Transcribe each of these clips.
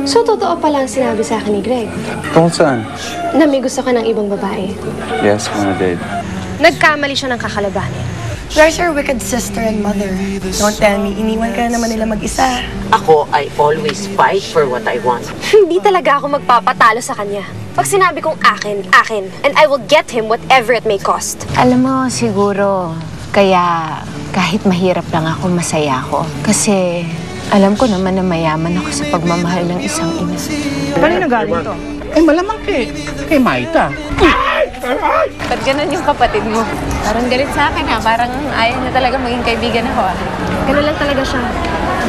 So, totoo pala ang sinabi sa akin ni Greg? Tungkol saan? Na may gusto ka ng ibang babae. Yes, mga dad. Nagkamali siya ng kakalabanin. Where's your wicked sister and mother? Don't tell me, iniwan ka na naman nila mag-isa. Ako, I always fight for what I want. Hindi talaga ako magpapatalo sa kanya. Pag sinabi kong akin, akin. And I will get him whatever it may cost. Alam mo, siguro, kaya kahit mahirap lang ako, masaya ako. Kasi alam ko naman na mayaman ako sa pagmamahal ng isang ina. Kanino galing to? Eh, malamang kay Maita. Ba't ganun yung kapatid mo? Parang galit sa akin ha. Parang ayaw na talaga maging kaibigan ako ha. Ganun lang talaga siya.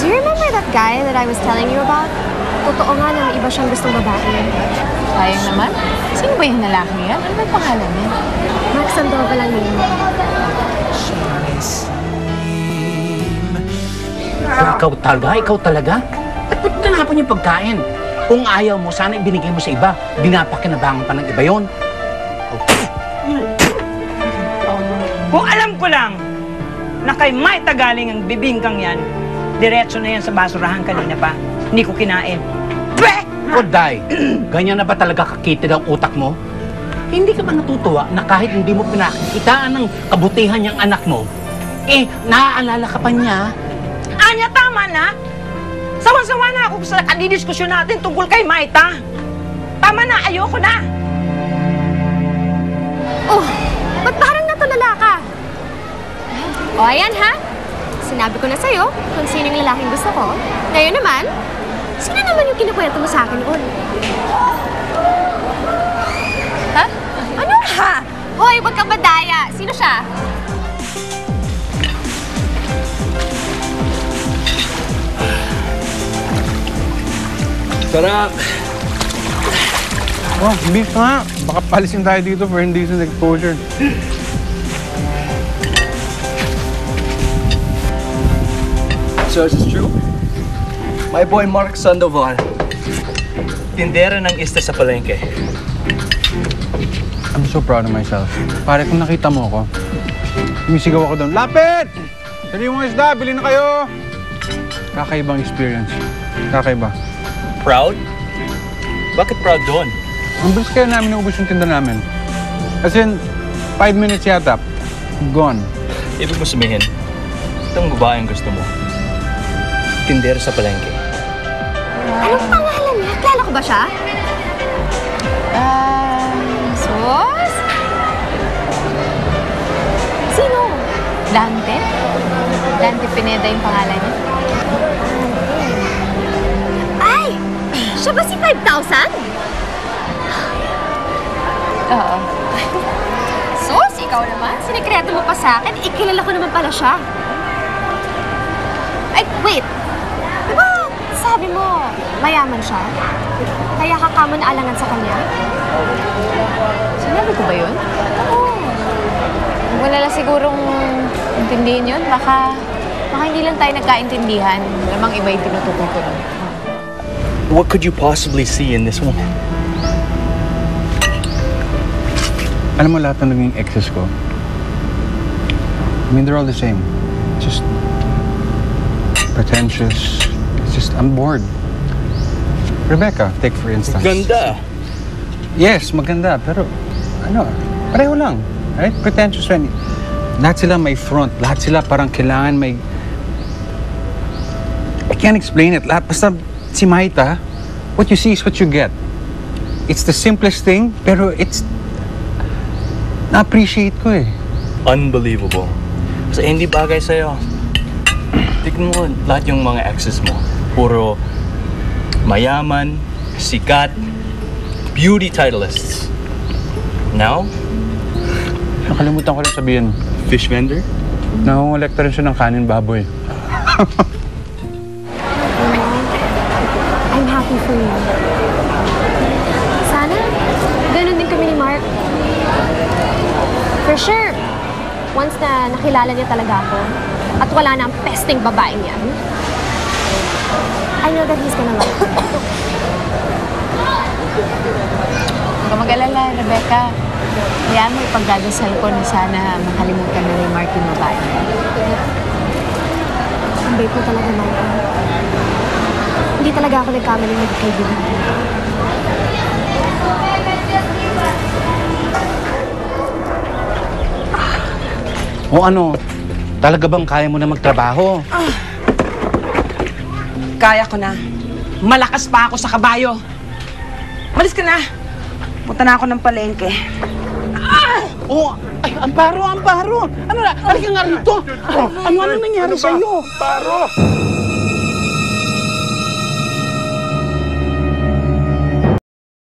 Do you remember that guy that I was telling you about? Totoo nga na may iba siyang gustong babae. Sayang naman. Sino ba yung lalaki yan? Ano ba pangalan niya? Max Sandoval lang yun. Ikaw talaga? At ba't tinapon yung pagkain? Kung ayaw mo, sana ibinigay mo sa iba. Dinapakinabangan pa ng iba yun. Kung alam ko lang na kay Maita galing ang bibingkang yan, diretso na yan sa basurahan kanina pa. Hindi ko kinain. Day, ganyan na ba talaga kakitid ang utak mo? Hindi ka ba natutuwa na kahit hindi mo pinakikitaan ng kabutihan niyang anak mo, naaalala ka pa niya? Anya, tama na! Sawan-sawa na ako sa kanidiskusyon natin tungkol kay Maita. Tama na, ayoko na! Oh, ba't parang natulala ka? O, ayan ha. Sinabi ko na sa'yo kung sino yung lalaking gusto ko. Ngayon naman, sino naman yung kinukwento mo sa akin noon? Ha? Ano ha? Hoy, wag kang badaya. Sino siya? Sarap! Oh, beef nga. Baka palisin tayo dito for indecent exposure. So, is this true? My boy Mark Sandoval, tindera ng ista sa palengke. I'm so proud of myself. Pare, kung nakita mo ako, umisigaw ako doon, "Lapit! Sariwang isda, bili na kayo!" Kakaibang experience. Kakaiba. Proud? Bakit proud doon? Ang bilis kaya namin naubos yung tinda namin. As in, 5 minutes yata. Gone. Ibig mo sabihin, itong babaeng gusto mo, tindera sa palengke. Anong pangalan niya? Kilala ko ba siya? Sus? Sino? Dante? Dante Pineda yung pangalan niya. Ay! Siya ba si 5,000? Oo. Sus, ikaw naman. Sinikreto mo pa sa akin. Ikilala ko naman pala siya. Ay, wait. Diba, sabi mo, mayaman siya? Kaya ka kamo na alangan sa kanya? Sinabi ko ba yun? Oo. Wala lang sigurong intindihin yun. Baka hindi lang tayo nagkaintindihan. Lamang iba yung tinutukoy ko nun. What could you possibly see in this woman? Alam mo lahat ng naging exes ko? I mean, they're all the same. Just pretentious. It's just, I'm bored. Rebecca, take for instance. Ganda! Yes, maganda. Pero, pareho lang. Right? Pretentious when lahat sila may front. Lahat sila parang kailangan may... I can't explain it. Lahat, basta si Maita, what you see is what you get. It's the simplest thing, pero it's... Na-appreciate ko eh. Unbelievable. Kasi hindi bagay sa'yo. Tignan mo lahat yung mga exes mo. Puro mayaman, sikat, beauty titleists. Now? Nakalimutan ko rin sabihin. Fish vendor? Nangongolekta rin siya ng kanin baboy. I'm happy for you. Sana, ganun din kami ni Mark. For sure, once na nakilala niya talaga ako, at wala na ang pesting babaeng yan, I know that he's gonna love me. Huwag ka mag-alala, Rebecca. Kaya mo ipagdadasal ko na sana makalimutan na ni Mark yung babae. Ang babe mo talaga, Mark. Hindi talaga ako nagkamaling magkaibigan dito. O ano, talaga bang kaya mo na magtrabaho? Kaya ko na. Malakas pa ako sa kabayo. Malis ka na. Punta na ako ng palengke. Oh, ay, Amparo! Ano na? Halika nga rito! Ano nangyari sa'yo? Amparo!